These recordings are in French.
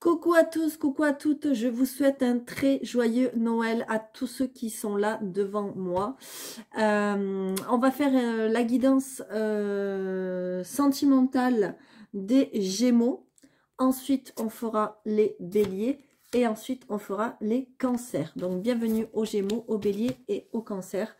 Coucou à tous, coucou à toutes, je vous souhaite un très joyeux Noël à tous ceux qui sont là devant moi. On va faire la guidance sentimentale des Gémeaux. Ensuite, on fera les Béliers et ensuite, on fera les Cancers. Donc, bienvenue aux Gémeaux, aux Béliers et aux Cancers.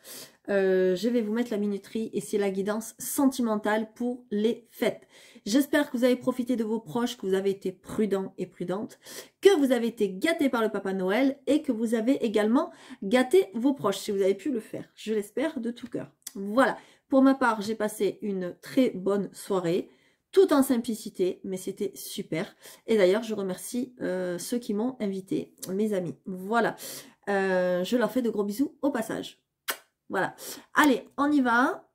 Je vais vous mettre la minuterie et c'est la guidance sentimentale pour les fêtes. J'espère que vous avez profité de vos proches, que vous avez été prudents et prudentes, que vous avez été gâtés par le Papa Noël et que vous avez également gâté vos proches, si vous avez pu le faire. Je l'espère de tout cœur. Voilà, pour ma part, j'ai passé une très bonne soirée, tout en simplicité, mais c'était super. Et d'ailleurs, je remercie ceux qui m'ont invité, mes amis. Voilà, je leur fais de gros bisous au passage. Voilà, allez, on y va.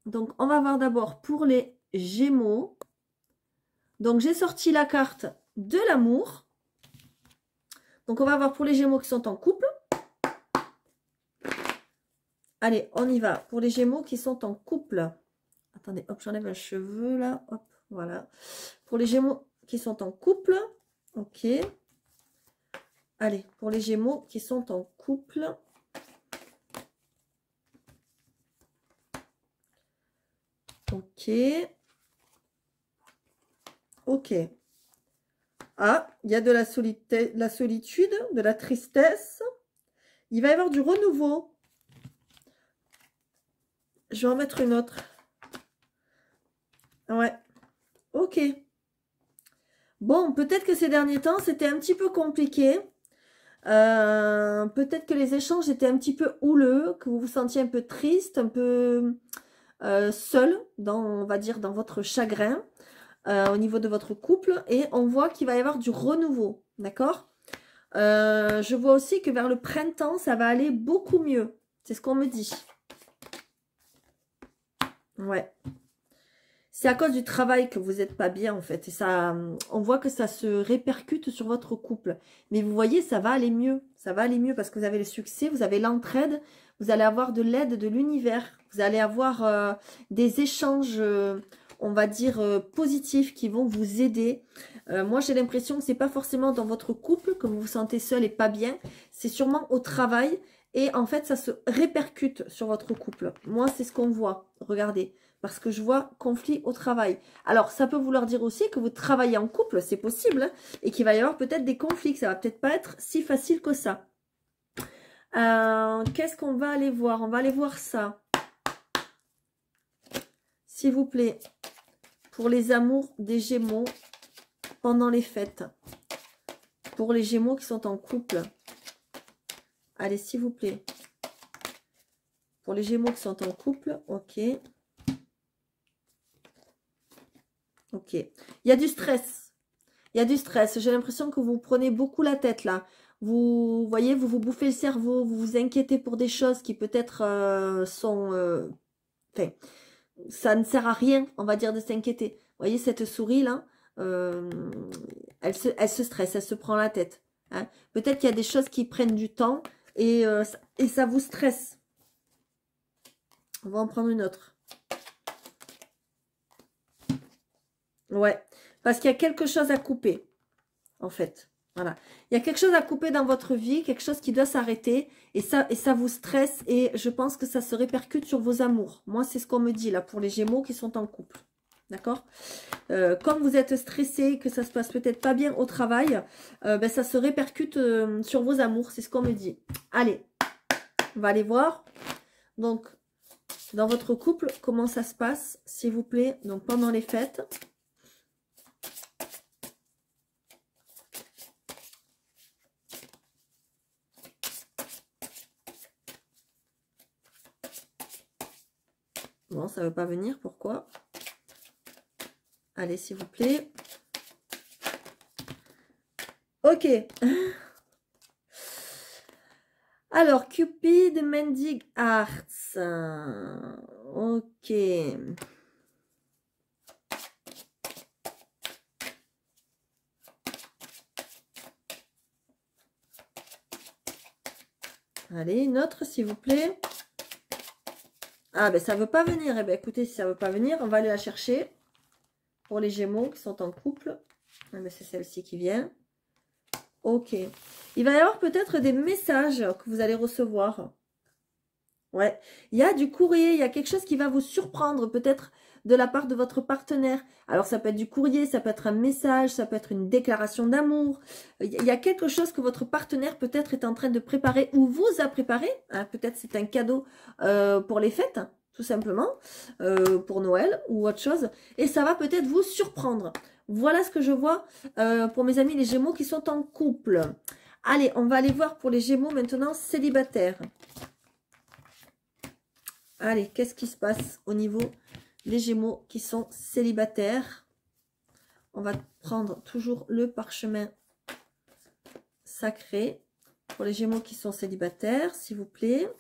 Donc, on va voir d'abord pour les Gémeaux. Donc, j'ai sorti la carte de l'amour. Donc, on va voir pour les Gémeaux qui sont en couple. Allez, on y va. Pour les Gémeaux qui sont en couple. Attendez, hop, j'enlève un cheveu là. Hop, voilà. Pour les Gémeaux qui sont en couple. Ok. Allez, pour les Gémeaux qui sont en couple. Ok. Ok. Ah, il y a de la solitude, de la tristesse. Il va y avoir du renouveau. Je vais en mettre une autre. Ouais. Ok. Bon, peut-être que ces derniers temps, c'était un petit peu compliqué. Peut-être que les échanges étaient un petit peu houleux, que vous vous sentiez un peu triste, un peu seul, on va dire, dans votre chagrin. Au niveau de votre couple et on voit qu'il va y avoir du renouveau, d'accord? Je vois aussi que vers le printemps, ça va aller beaucoup mieux. C'est ce qu'on me dit. Ouais. C'est à cause du travail que vous n'êtes pas bien, en fait. Et ça, on voit que ça se répercute sur votre couple. Mais vous voyez, ça va aller mieux. Ça va aller mieux parce que vous avez le succès, vous avez l'entraide, vous allez avoir de l'aide de l'univers. Vous allez avoir des échanges, on va dire, positifs qui vont vous aider. Moi, j'ai l'impression que c'est pas forcément dans votre couple que vous vous sentez seul et pas bien. C'est sûrement au travail. Et en fait, ça se répercute sur votre couple. Moi, c'est ce qu'on voit. Regardez. Parce que je vois conflit au travail. Alors, ça peut vouloir dire aussi que vous travaillez en couple, c'est possible, hein, et qu'il va y avoir peut-être des conflits, que ça va peut-être pas être si facile que ça. Qu'est-ce qu'on va aller voir? On va aller voir ça. S'il vous plaît, pour les amours des Gémeaux pendant les fêtes. Pour les Gémeaux qui sont en couple. Allez, s'il vous plaît. Pour les Gémeaux qui sont en couple, ok. Ok. Il y a du stress. Il y a du stress. J'ai l'impression que vous prenez beaucoup la tête là. Vous voyez, vous vous bouffez le cerveau. Vous vous inquiétez pour des choses qui peut-être sont... Enfin, ça ne sert à rien, on va dire, de s'inquiéter. Vous voyez, cette souris là, elle se stresse, elle se prend la tête. Hein. Peut-être qu'il y a des choses qui prennent du temps et ça vous stresse. On va en prendre une autre. Ouais, parce qu'il y a quelque chose à couper, en fait. Voilà. Il y a quelque chose à couper dans votre vie, quelque chose qui doit s'arrêter, et ça vous stresse, et je pense que ça se répercute sur vos amours. Moi, c'est ce qu'on me dit, là, pour les Gémeaux qui sont en couple. D'accord? Comme vous êtes stressé, que ça se passe peut-être pas bien au travail, ben, ça se répercute sur vos amours, c'est ce qu'on me dit. Allez, on va aller voir. Donc, dans votre couple, comment ça se passe, s'il vous plaît, donc pendant les fêtes. Bon, ça ne veut pas venir. Pourquoi? Allez, s'il vous plaît. Ok. Alors, Cupid Mending Hearts. Ok. Allez, une autre, s'il vous plaît. Ah, ben ça ne veut pas venir. Eh bien, écoutez, si ça ne veut pas venir, on va aller la chercher. Pour les Gémeaux qui sont en couple. Ah, ben, c'est celle-ci qui vient. Ok. Il va y avoir peut-être des messages que vous allez recevoir. Ouais. Il y a du courrier, il y a quelque chose qui va vous surprendre, peut-être de la part de votre partenaire. Alors, ça peut être du courrier, ça peut être un message, ça peut être une déclaration d'amour. Il y a quelque chose que votre partenaire peut-être est en train de préparer ou vous a préparé. Hein, peut-être c'est un cadeau pour les fêtes, hein, tout simplement, pour Noël ou autre chose. Et ça va peut-être vous surprendre. Voilà ce que je vois pour mes amis les Gémeaux qui sont en couple. Allez, on va aller voir pour les Gémeaux maintenant célibataires. Allez, qu'est-ce qui se passe au niveau des Gémeaux qui sont célibataires? On va prendre toujours le parchemin sacré pour les Gémeaux qui sont célibataires, s'il vous plaît.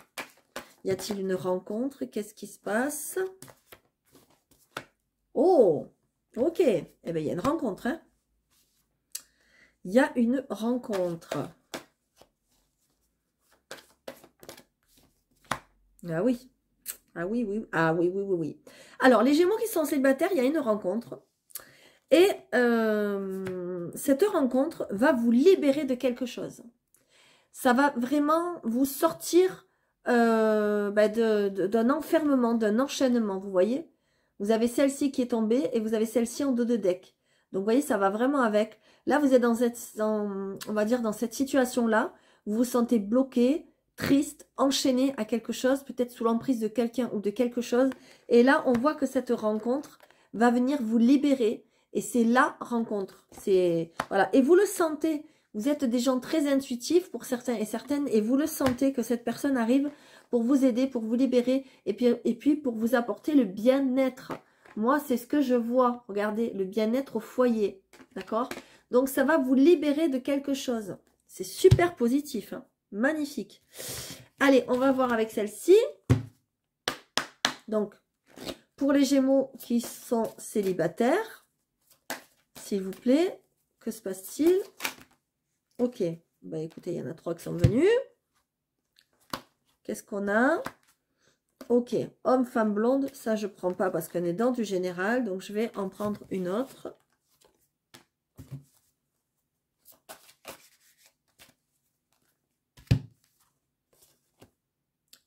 Y a-t-il une rencontre? Qu'est-ce qui se passe? Oh, ok. Eh bien, il y a une rencontre. Hein. Il y a une rencontre. Ah oui. Ah oui, oui. Ah oui, oui, oui, oui. Alors, les Gémeaux qui sont célibataires, il y a une rencontre. Et cette rencontre va vous libérer de quelque chose. Ça va vraiment vous sortir d'un enfermement, d'un enchaînement, vous voyez. Vous avez celle-ci qui est tombée et vous avez celle-ci en dos de deck. Donc, vous voyez, ça va vraiment avec. Là, vous êtes on va dire, dans cette situation-là. Vous vous sentez bloqué, triste, enchaîné à quelque chose, peut-être sous l'emprise de quelqu'un ou de quelque chose. Et là, on voit que cette rencontre va venir vous libérer. Et c'est la rencontre. Voilà. Et vous le sentez. Vous êtes des gens très intuitifs pour certains et certaines. Et vous le sentez que cette personne arrive pour vous aider, pour vous libérer. Et puis pour vous apporter le bien-être. Moi, c'est ce que je vois. Regardez, le bien-être au foyer. D'accord? Donc, ça va vous libérer de quelque chose. C'est super positif. Hein. Magnifique. Allez, on va voir avec celle-ci. Donc, pour les Gémeaux qui sont célibataires. S'il vous plaît, que se passe-t-il? Ok, bah écoutez, il y en a 3 qui sont venus. Qu'est-ce qu'on a? Ok, homme, femme, blonde, ça je ne prends pas parce qu'on est dans du général, donc je vais en prendre une autre.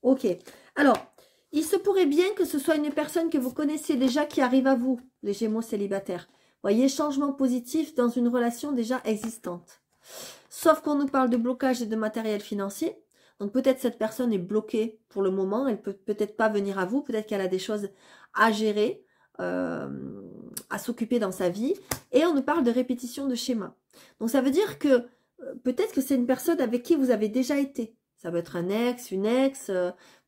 Ok, alors, il se pourrait bien que ce soit une personne que vous connaissez déjà qui arrive à vous, les Gémeaux célibataires. Voyez, changement positif dans une relation déjà existante. Sauf qu'on nous parle de blocage et de matériel financier. Donc peut-être cette personne est bloquée pour le moment. Elle peut peut-être pas venir à vous. Peut-être qu'elle a des choses à gérer, à s'occuper dans sa vie. Et on nous parle de répétition de schéma. Donc ça veut dire que peut-être que c'est une personne avec qui vous avez déjà été. Ça peut être un ex, une ex,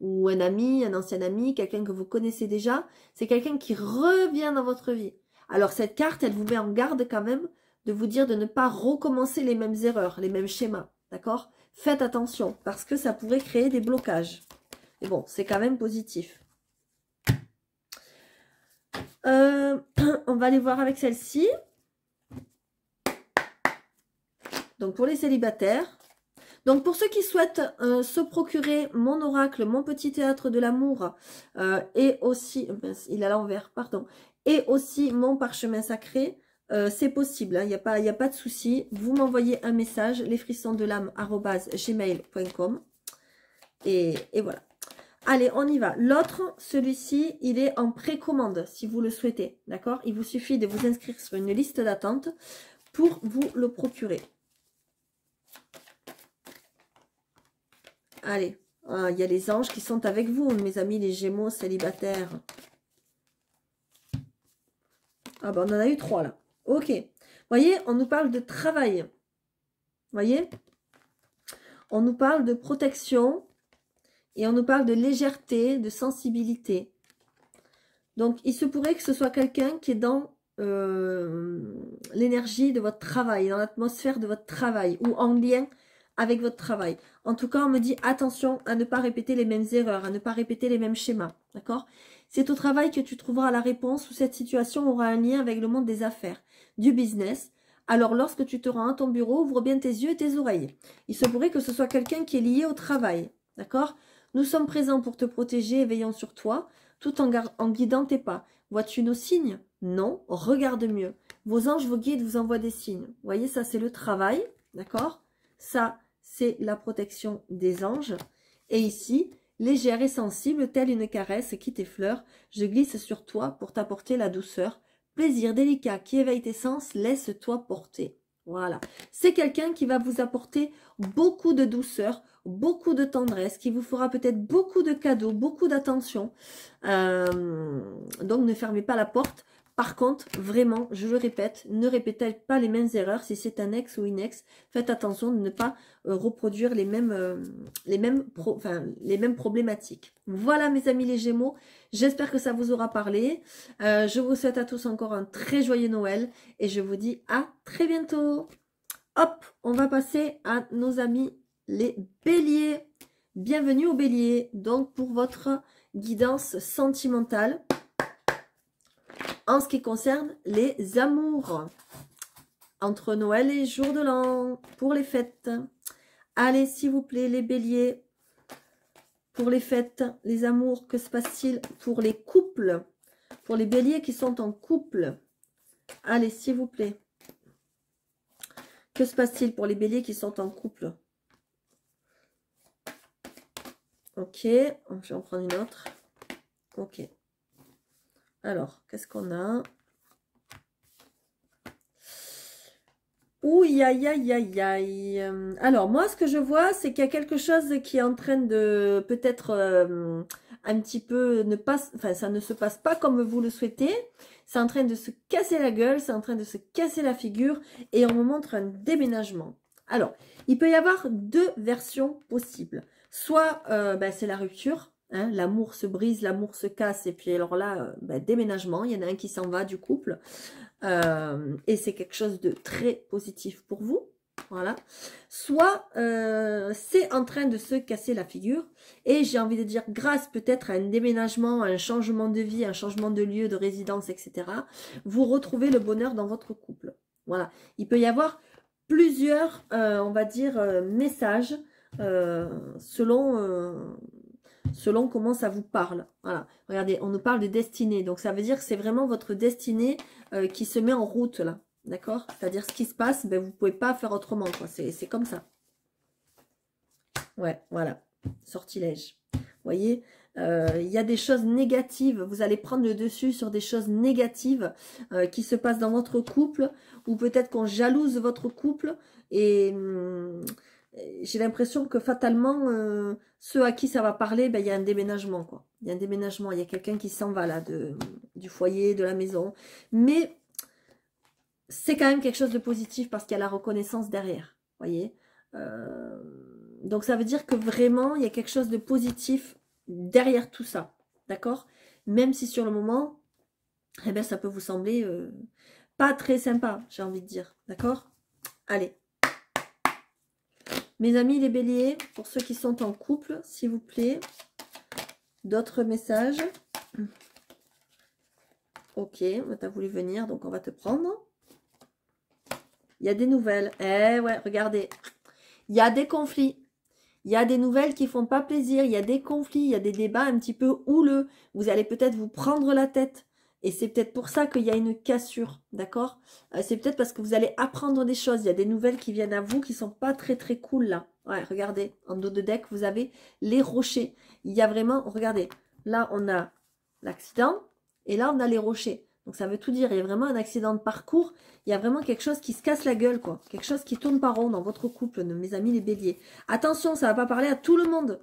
ou un ami, un ancien ami, quelqu'un que vous connaissez déjà. C'est quelqu'un qui revient dans votre vie. Alors cette carte, elle vous met en garde quand même de vous dire de ne pas recommencer les mêmes erreurs, les mêmes schémas, d'accord? Faites attention, parce que ça pourrait créer des blocages. Mais bon, c'est quand même positif. On va aller voir avec celle-ci. Donc pour les célibataires. Donc pour ceux qui souhaitent se procurer mon oracle, mon petit théâtre de l'amour, et aussi, il a l'envers, pardon, et aussi mon parchemin sacré, c'est possible, il n'y a pas de souci. Vous m'envoyez un message, lesfrissonsdelame@gmail.com et voilà. Allez, on y va. L'autre, celui-ci, il est en précommande, si vous le souhaitez, d'accord? Il vous suffit de vous inscrire sur une liste d'attente pour vous le procurer. Allez, il y a les anges qui sont avec vous, mes amis, les Gémeaux célibataires. Ah ben, on en a eu 3 là. Ok. Vous voyez, on nous parle de travail. Vous voyez? On nous parle de protection et on nous parle de légèreté, de sensibilité. Donc, il se pourrait que ce soit quelqu'un qui est dans l'énergie de votre travail, dans l'atmosphère de votre travail ou en lien avec votre travail. En tout cas, on me dit attention à ne pas répéter les mêmes erreurs, à ne pas répéter les mêmes schémas. D'accord? C'est au travail que tu trouveras la réponse où cette situation aura un lien avec le monde des affaires, du business. Alors, lorsque tu te rends à ton bureau, ouvre bien tes yeux et tes oreilles. Il se pourrait que ce soit quelqu'un qui est lié au travail. D'accord? Nous sommes présents pour te protéger et veillons sur toi, tout en guidant tes pas. Vois-tu nos signes? Non, regarde mieux. Vos anges, vos guides vous envoient des signes. Vous voyez, ça c'est le travail. d'accord? Ça, c'est la protection des anges. Et ici, légère et sensible, telle une caresse qui t'effleure, je glisse sur toi pour t'apporter la douceur. Plaisir délicat qui éveille tes sens, laisse-toi porter. Voilà. C'est quelqu'un qui va vous apporter beaucoup de douceur, beaucoup de tendresse, qui vous fera peut-être beaucoup de cadeaux, beaucoup d'attention. Donc, ne fermez pas la porte. Par contre, vraiment, je le répète, ne répétez pas les mêmes erreurs. Si c'est un ex ou une ex, faites attention de ne pas reproduire les mêmes problématiques. Voilà mes amis les Gémeaux, j'espère que ça vous aura parlé. Je vous souhaite à tous encore un très joyeux Noël et je vous dis à très bientôt. Hop, on va passer à nos amis les Béliers. Bienvenue aux Béliers, donc pour votre guidance sentimentale. En ce qui concerne les amours, entre Noël et jour de l'an, pour les fêtes. Allez, s'il vous plaît, les béliers, pour les fêtes, les amours, que se passe-t-il pour les couples? Pour les béliers qui sont en couple. Allez, s'il vous plaît. Que se passe-t-il pour les béliers qui sont en couple? Ok, je vais en prendre une autre. Ok. Alors, qu'est-ce qu'on a? Ouh, aïe, aïe, aïe, aïe. Alors, moi, ce que je vois, c'est qu'il y a quelque chose qui est en train de peut-être un petit peu ne pas... Enfin, ça ne se passe pas comme vous le souhaitez. C'est en train de se casser la gueule, c'est en train de se casser la figure et on me montre un déménagement. Alors, il peut y avoir deux versions possibles. Soit c'est la rupture. Hein, l'amour se brise, l'amour se casse, et puis alors là, déménagement, il y en a un qui s'en va du couple, et c'est quelque chose de très positif pour vous, voilà. Soit c'est en train de se casser la figure, et j'ai envie de dire, grâce peut-être à un déménagement, à un changement de vie, un changement de lieu, de résidence, etc., vous retrouvez le bonheur dans votre couple, voilà. Il peut y avoir plusieurs, on va dire, messages, selon comment ça vous parle. Voilà. Regardez, on nous parle de destinée. Donc, ça veut dire que c'est vraiment votre destinée qui se met en route, là. D'accord? C'est-à-dire, ce qui se passe, vous ne pouvez pas faire autrement, quoi. C'est comme ça. Ouais, voilà. Sortilège. Vous voyez, il y a des choses négatives. Vous allez prendre le dessus sur des choses négatives qui se passent dans votre couple. Ou peut-être qu'on jalouse votre couple. Et... j'ai l'impression que fatalement, ceux à qui ça va parler, il y a un déménagement, quoi. Il y a un déménagement, il y a quelqu'un qui s'en va là, du foyer, de la maison. Mais c'est quand même quelque chose de positif parce qu'il y a la reconnaissance derrière, voyez. Donc ça veut dire que vraiment, il y a quelque chose de positif derrière tout ça, d'accord? Même si sur le moment, ça peut vous sembler pas très sympa, j'ai envie de dire, d'accord? Allez. Mes amis les béliers, pour ceux qui sont en couple, s'il vous plaît, d'autres messages. Ok, tu as voulu venir, donc on va te prendre. Il y a des nouvelles. Eh ouais, regardez. Il y a des conflits. Il y a des nouvelles qui font pas plaisir. Il y a des conflits, il y a des débats un petit peu houleux. Vous allez peut-être vous prendre la tête. Et c'est peut-être pour ça qu'il y a une cassure, d'accord? C'est peut-être parce que vous allez apprendre des choses. Il y a des nouvelles qui viennent à vous qui sont pas très très cool là. Ouais, regardez, en dos de deck, vous avez les rochers. Il y a vraiment, regardez, là on a l'accident et là on a les rochers. Donc ça veut tout dire, il y a vraiment un accident de parcours. Il y a vraiment quelque chose qui se casse la gueule, quoi. Quelque chose qui tourne pas rond dans votre couple, mes amis les béliers. Attention, ça va pas parler à tout le monde.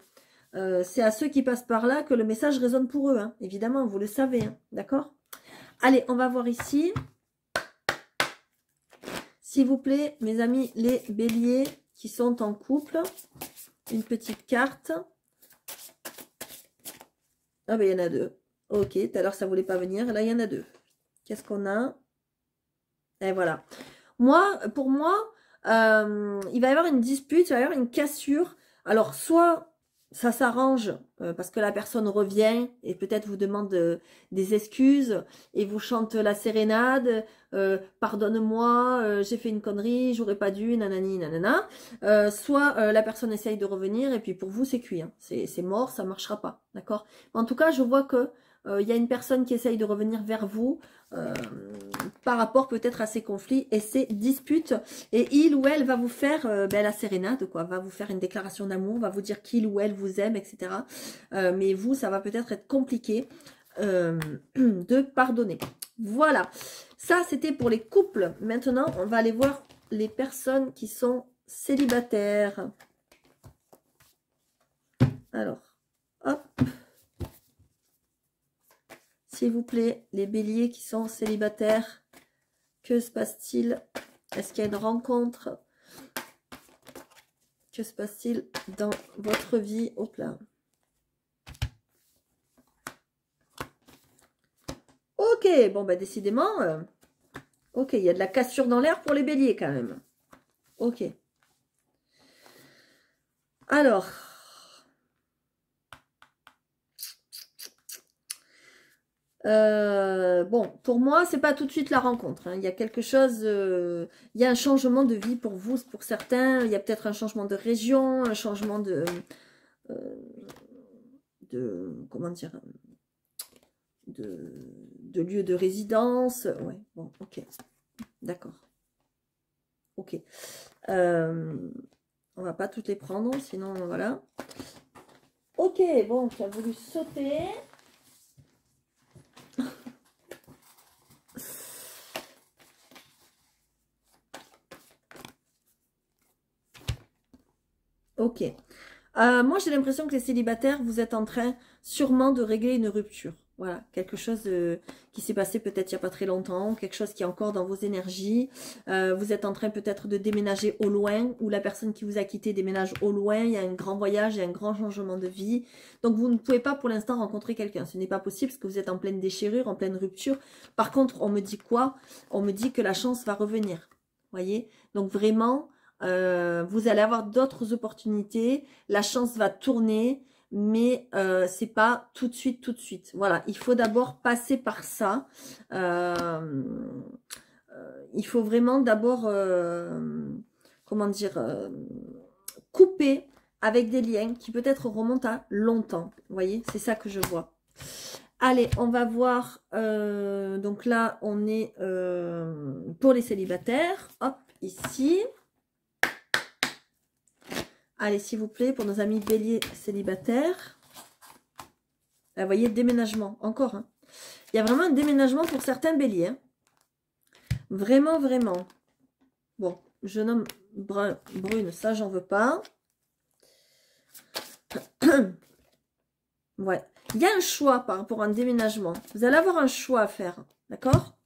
C'est à ceux qui passent par là que le message résonne pour eux, hein. Évidemment, vous le savez, hein. D'accord? Allez, on va voir ici. S'il vous plaît, mes amis les béliers qui sont en couple. Une petite carte. Ah ben, il y en a deux. Ok, tout à l'heure, ça ne voulait pas venir. Là, il y en a deux. Qu'est-ce qu'on a? Et voilà. Moi, pour moi, il va y avoir une dispute, il va y avoir une cassure. Alors, soit ça s'arrange parce que la personne revient et peut-être vous demande des excuses et vous chante la sérénade, pardonne-moi, j'ai fait une connerie, j'aurais pas dû, nanani, nanana. Soit la personne essaye de revenir et puis pour vous c'est cuit, hein. C'est mort, ça marchera pas, d'accord? En tout cas, je vois que il y a une personne qui essaye de revenir vers vous par rapport peut-être à ces conflits et ces disputes. Et il ou elle va vous faire la sérénade, quoi. Va vous faire une déclaration d'amour, va vous dire qu'il ou elle vous aime, etc. Mais vous, ça va peut-être être compliqué de pardonner. Voilà. Ça, c'était pour les couples. Maintenant, on va aller voir les personnes qui sont célibataires. Alors, hop. S'il vous plaît, les béliers qui sont célibataires, que se passe-t-il? Est-ce qu'il y a une rencontre? Que se passe-t-il dans votre vie? Hop là. Ok, bon, bah décidément, ok, il y a de la cassure dans l'air pour les béliers quand même. Ok. Alors... bon, pour moi, c'est pas tout de suite la rencontre. Hein. Il y a quelque chose, il y a un changement de vie pour vous, pour certains. Il y a peut-être un changement de région, un changement de comment dire, de lieu de résidence. Ouais, bon, ok, d'accord. Ok. On va pas toutes les prendre, sinon, voilà. Ok, bon, tu as voulu sauter. Ok. Moi, j'ai l'impression que les célibataires, vous êtes en train sûrement de régler une rupture. Voilà, quelque chose qui s'est passé peut-être il n'y a pas très longtemps, quelque chose qui est encore dans vos énergies. Vous êtes en train peut-être de déménager au loin, ou la personne qui vous a quitté déménage au loin. Il y a un grand voyage, il y a un grand changement de vie. Donc, vous ne pouvez pas pour l'instant rencontrer quelqu'un. Ce n'est pas possible parce que vous êtes en pleine déchirure, en pleine rupture. Par contre, on me dit quoi? On me dit que la chance va revenir. Voyez? Donc, vraiment... vous allez avoir d'autres opportunités, la chance va tourner, mais c'est pas tout de suite, tout de suite. Voilà, il faut d'abord passer par ça. Il faut vraiment d'abord, comment dire, couper avec des liens qui peut-être remontent à longtemps. Vous voyez, c'est ça que je vois. Allez, on va voir, donc là, on est pour les célibataires. Hop, ici. Allez, s'il vous plaît, pour nos amis béliers célibataires. Là, vous voyez, déménagement, encore. Hein. Il y a vraiment un déménagement pour certains béliers. Hein. Vraiment, vraiment. Bon, jeune homme brune, ça, j'en veux pas. Ouais. Il y a un choix par rapport à un déménagement. Vous allez avoir un choix à faire. D'accord?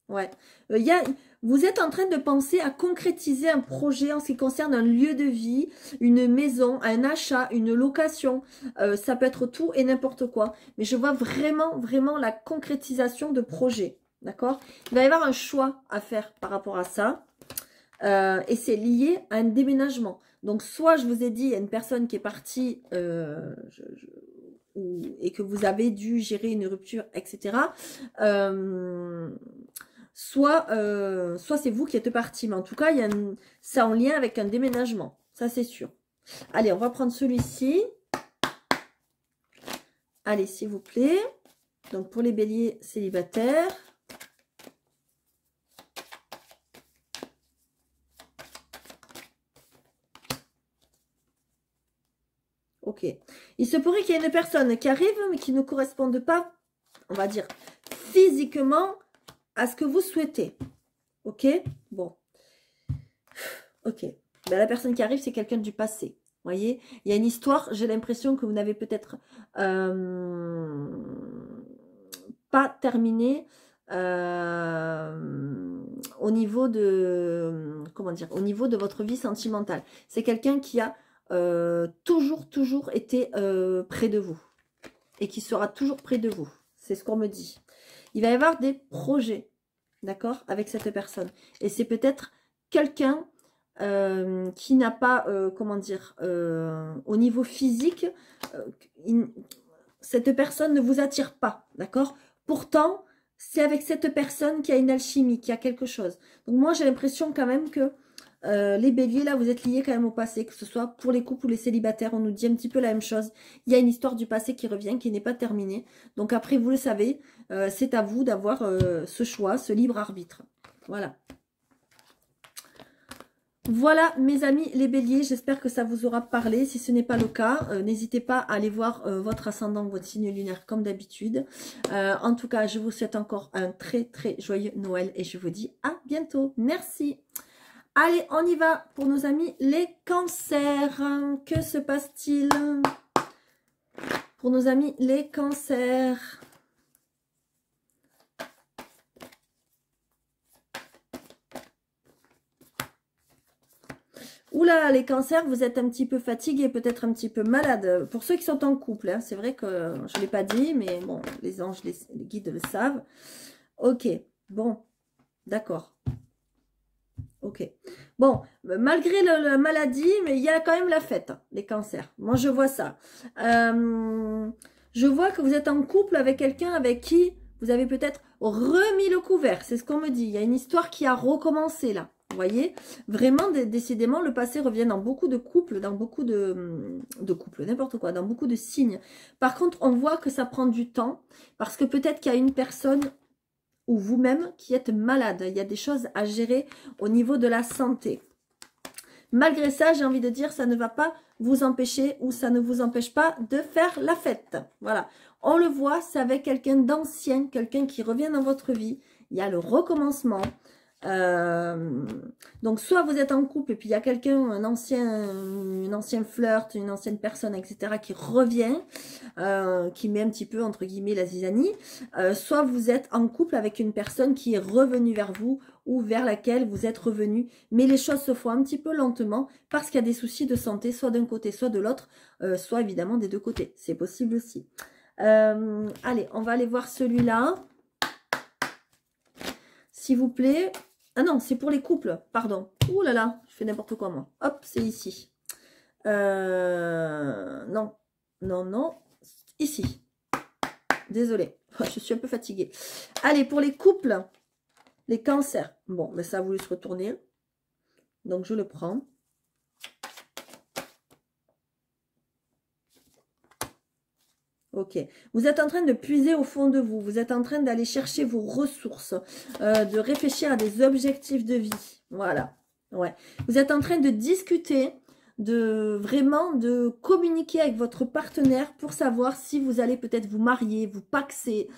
Ouais. Vous êtes en train de penser à concrétiser un projet en ce qui concerne un lieu de vie, une maison, un achat, une location. Ça peut être tout et n'importe quoi. Mais je vois vraiment, vraiment la concrétisation de projets. D'accord? Il va y avoir un choix à faire par rapport à ça. Et c'est lié à un déménagement. Donc, soit je vous ai dit, il y a une personne qui est partie... et que vous avez dû gérer une rupture, etc. Soit c'est vous qui êtes parti. Mais en tout cas, c'est en lien avec un déménagement. Ça, c'est sûr. Allez, on va prendre celui-ci. Allez, s'il vous plaît. Donc, pour les béliers célibataires. Ok. Il se pourrait qu'il y ait une personne qui arrive, mais qui ne corresponde pas, on va dire, physiquement à ce que vous souhaitez. Ok? Bon. Ok. Ben, la personne qui arrive, c'est quelqu'un du passé. Vous voyez? Il y a une histoire, j'ai l'impression que vous n'avez peut-être pas terminé au niveau de, comment dire, au niveau de votre vie sentimentale. C'est quelqu'un qui a toujours été près de vous et qui sera toujours près de vous. C'est ce qu'on me dit. Il va y avoir des projets, d'accord, avec cette personne. Et c'est peut-être quelqu'un qui n'a pas, comment dire, au niveau physique, cette personne ne vous attire pas, d'accord? Pourtant, c'est avec cette personne qu'il y a une alchimie, qu'il y a quelque chose. Donc moi, j'ai l'impression quand même que Les béliers, là, vous êtes liés quand même au passé, que ce soit pour les couples ou les célibataires, on nous dit un petit peu la même chose. Il y a une histoire du passé qui revient, qui n'est pas terminée. Donc après, vous le savez, c'est à vous d'avoir ce choix, ce libre arbitre. Voilà. Voilà, mes amis, les béliers, j'espère que ça vous aura parlé. Si ce n'est pas le cas, n'hésitez pas à aller voir votre ascendant, votre signe lunaire, comme d'habitude. En tout cas, je vous souhaite encore un très, très joyeux Noël et je vous dis à bientôt. Merci. Allez, on y va pour nos amis les cancers. Que se passe-t-il pour nos amis les cancers? Oula, les cancers, vous êtes un petit peu fatigués, peut-être un petit peu malade. Pour ceux qui sont en couple, hein, c'est vrai que je ne l'ai pas dit, mais bon, les anges, les guides le savent. Ok, bon, d'accord. Ok. Bon, malgré la maladie, mais il y a quand même la fête, les cancers. Moi, je vois ça. Je vois que vous êtes en couple avec quelqu'un avec qui vous avez peut-être remis le couvert. C'est ce qu'on me dit. Il y a une histoire qui a recommencé là. Vous voyez, vraiment, décidément, le passé revient dans beaucoup de couples, dans beaucoup de couples, n'importe quoi, dans beaucoup de signes. Par contre, on voit que ça prend du temps parce que peut-être qu'il y a une personne ou vous-même qui êtes malade. Il y a des choses à gérer au niveau de la santé. Malgré ça, j'ai envie de dire, ça ne va pas vous empêcher ou ça ne vous empêche pas de faire la fête. Voilà. On le voit, c'est avec quelqu'un d'ancien, quelqu'un qui revient dans votre vie. Il y a le recommencement. Donc soit vous êtes en couple et puis il y a quelqu'un, un ancien flirt, une ancienne personne, etc. qui revient, qui met un petit peu entre guillemets la zizanie, soit vous êtes en couple avec une personne qui est revenue vers vous ou vers laquelle vous êtes revenu, mais les choses se font un petit peu lentement parce qu'il y a des soucis de santé, soit d'un côté, soit de l'autre, soit évidemment des deux côtés, c'est possible aussi. Allez, on va aller voir celui-là. S'il vous plaît. Ah non, c'est pour les couples, pardon. Ouh là là, je fais n'importe quoi moi. Hop, c'est ici. Non, non, non. Ici. Désolée, je suis un peu fatiguée. Allez, pour les couples, les cancers. Bon, mais ça a voulu se retourner. Donc, je le prends. Ok. Vous êtes en train de puiser au fond de vous. Vous êtes en train d'aller chercher vos ressources, de réfléchir à des objectifs de vie. Voilà. Ouais. Vous êtes en train de discuter, de communiquer avec votre partenaire pour savoir si vous allez peut-être vous marier, vous paxer,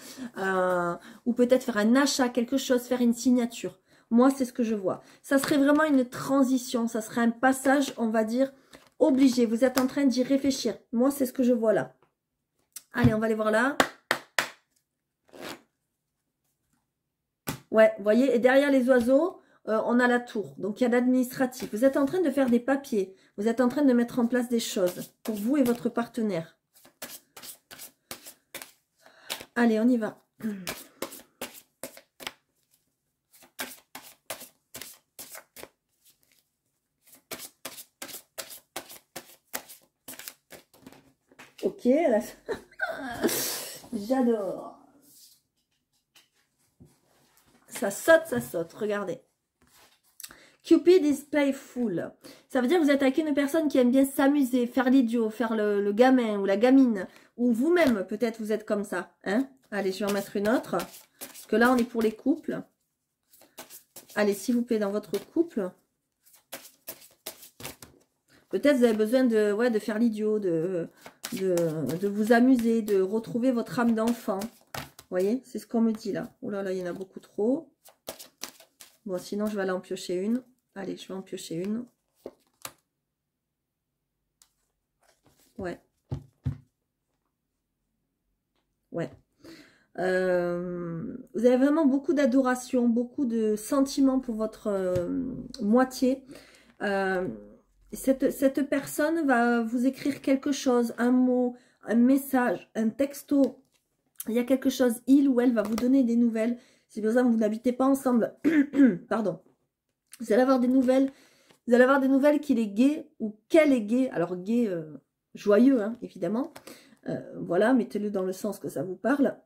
ou peut-être faire un achat, quelque chose, faire une signature. Moi, c'est ce que je vois. Ça serait vraiment une transition. Ça serait un passage, on va dire, obligé. Vous êtes en train d'y réfléchir. Moi, c'est ce que je vois là. Allez, on va aller voir là. Ouais, vous voyez, et derrière les oiseaux, on a la tour. Donc, il y a l'administratif. Vous êtes en train de faire des papiers. Vous êtes en train de mettre en place des choses pour vous et votre partenaire. Allez, on y va. Ok, là. J'adore. Ça saute, regardez. Cupid is playful. Ça veut dire que vous êtes avec une personne qui aime bien s'amuser, faire l'idiot, faire le gamin ou la gamine. Ou vous-même, peut-être vous êtes comme ça. Hein? Allez, je vais en mettre une autre. Parce que là, on est pour les couples. Allez, s'il vous plaît, dans votre couple. Peut-être vous avez besoin de faire l'idiot, de vous amuser, de retrouver votre âme d'enfant. Vous voyez, c'est ce qu'on me dit là. Oh là là, il y en a beaucoup trop. Bon, sinon, je vais aller en piocher une. Allez, je vais en piocher une. Ouais. Ouais. Vous avez vraiment beaucoup d'adoration, beaucoup de sentiments pour votre moitié. Cette personne va vous écrire quelque chose, un mot, un message, un texto. Il y a quelque chose, il ou elle va vous donner des nouvelles. Si par exemple vous n'habitez pas ensemble, pardon, vous allez avoir des nouvelles. Vous allez avoir des nouvelles qu'il est gay ou qu'elle est gay. Alors gay, joyeux, hein, évidemment. Voilà, mettez-le dans le sens que ça vous parle.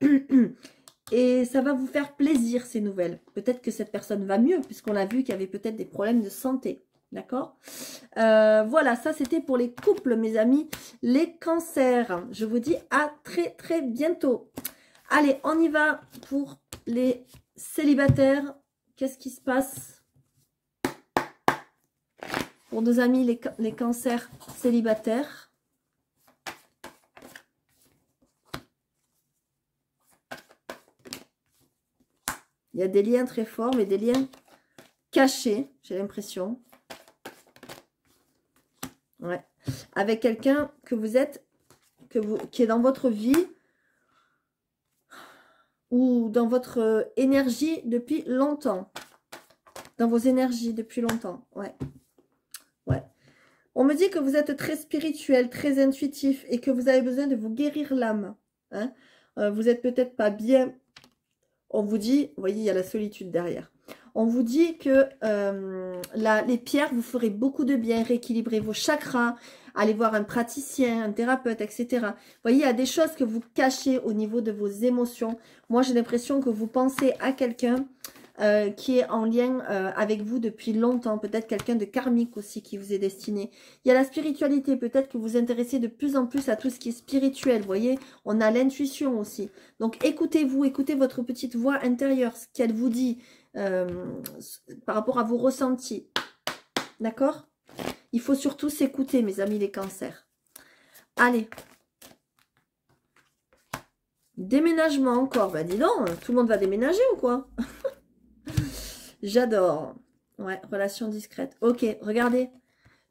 Et ça va vous faire plaisir, ces nouvelles. Peut-être que cette personne va mieux, puisqu'on a vu qu'il y avait peut-être des problèmes de santé. D'accord? Voilà, ça c'était pour les couples, mes amis. Les cancers, je vous dis à très très bientôt. Allez, on y va pour les célibataires. Qu'est-ce qui se passe pour nos amis les cancers célibataires? Il y a des liens très forts, mais des liens cachés, j'ai l'impression. Ouais. Avec quelqu'un que vous êtes, qui est dans votre vie ou dans votre énergie depuis longtemps. Dans vos énergies depuis longtemps. Ouais. Ouais. On me dit que vous êtes très spirituel, très intuitif et que vous avez besoin de vous guérir l'âme. Hein. Vous n'êtes peut-être pas bien. On vous dit, vous voyez, il y a la solitude derrière. On vous dit que les pierres vous feraient beaucoup de bien, rééquilibrer vos chakras, aller voir un praticien, un thérapeute, etc. Vous voyez, il y a des choses que vous cachez au niveau de vos émotions. Moi, j'ai l'impression que vous pensez à quelqu'un qui est en lien avec vous depuis longtemps. Peut-être quelqu'un de karmique aussi qui vous est destiné. Il y a la spiritualité. Peut-être que vous vous intéressez de plus en plus à tout ce qui est spirituel. Vous voyez, on a l'intuition aussi. Donc, écoutez-vous, écoutez votre petite voix intérieure, ce qu'elle vous dit. Par rapport à vos ressentis. D'accord? Il faut surtout s'écouter, mes amis les cancers. Allez. Déménagement encore. Ben dis donc, tout le monde va déménager ou quoi? J'adore. Ouais, relation discrète. Ok, regardez.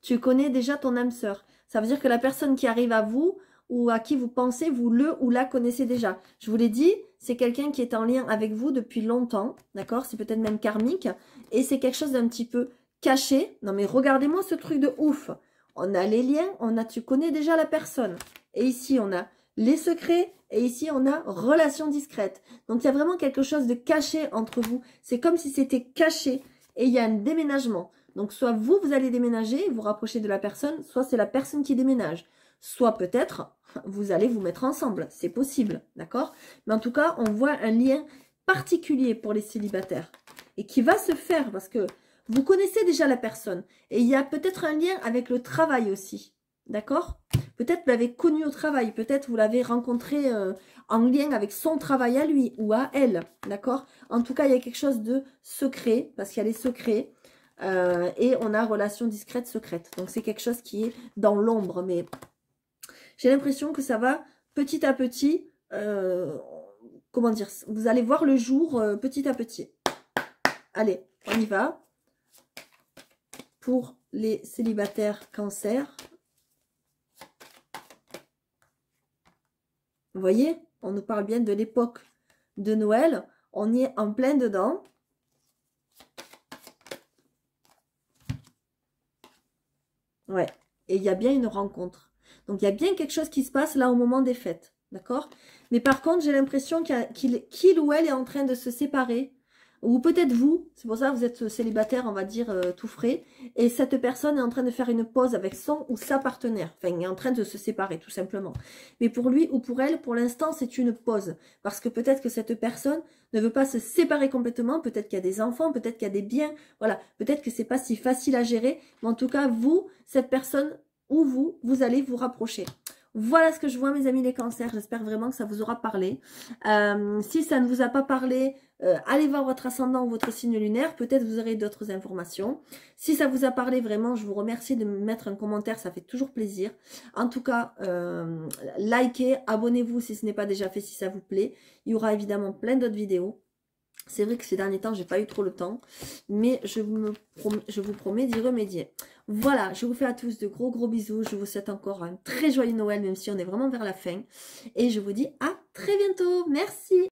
Tu connais déjà ton âme sœur. Ça veut dire que la personne qui arrive à vous ou à qui vous pensez, vous le ou la connaissez déjà. Je vous l'ai dit, c'est quelqu'un qui est en lien avec vous depuis longtemps, d'accord? C'est peut-être même karmique, et c'est quelque chose d'un petit peu caché. Non mais regardez-moi ce truc de ouf. On a les liens, tu connais déjà la personne. Et ici, on a les secrets, et ici, on a relation discrète. Donc, il y a vraiment quelque chose de caché entre vous. C'est comme si c'était caché, et il y a un déménagement. Donc, soit vous allez déménager, vous rapprocher de la personne, soit c'est la personne qui déménage. Soit peut-être, vous allez vous mettre ensemble. C'est possible, d'accord? Mais en tout cas, on voit un lien particulier pour les célibataires. Et qui va se faire, parce que vous connaissez déjà la personne. Et il y a peut-être un lien avec le travail aussi. D'accord? Peut-être vous l'avez connu au travail. Peut-être vous l'avez rencontré en lien avec son travail à lui ou à elle. D'accord? En tout cas, il y a quelque chose de secret, parce qu'il y a les secrets. Et on a relation discrète, secrète. Donc, c'est quelque chose qui est dans l'ombre. Mais j'ai l'impression que ça va petit à petit, comment dire, vous allez voir le jour petit à petit. Allez, on y va. Pour les célibataires cancer. Vous voyez, on nous parle bien de l'époque de Noël. On y est en plein dedans. Ouais, et il y a bien une rencontre. Donc, il y a bien quelque chose qui se passe là au moment des fêtes. D'accord? Mais par contre, j'ai l'impression qu'il ou elle est en train de se séparer. Ou peut-être vous, c'est pour ça que vous êtes célibataire, on va dire, tout frais. Et cette personne est en train de faire une pause avec son ou sa partenaire. Enfin, il est en train de se séparer, tout simplement. Mais pour lui ou pour elle, pour l'instant, c'est une pause. Parce que peut-être que cette personne ne veut pas se séparer complètement. Peut-être qu'il y a des enfants, peut-être qu'il y a des biens. Voilà, peut-être que c'est pas si facile à gérer. Mais en tout cas, vous, cette personne ou vous allez vous rapprocher. Voilà ce que je vois, mes amis les cancers. J'espère vraiment que ça vous aura parlé. Si ça ne vous a pas parlé, allez voir votre ascendant ou votre signe lunaire. Peut-être vous aurez d'autres informations. Si ça vous a parlé, vraiment, je vous remercie de me mettre un commentaire. Ça fait toujours plaisir. En tout cas, likez, abonnez-vous si ce n'est pas déjà fait, si ça vous plaît. Il y aura évidemment plein d'autres vidéos. C'est vrai que ces derniers temps, j'ai pas eu trop le temps, mais je vous promets d'y remédier. Voilà, je vous fais à tous de gros bisous. Je vous souhaite encore un très joyeux Noël, même si on est vraiment vers la fin. Et je vous dis à très bientôt. Merci.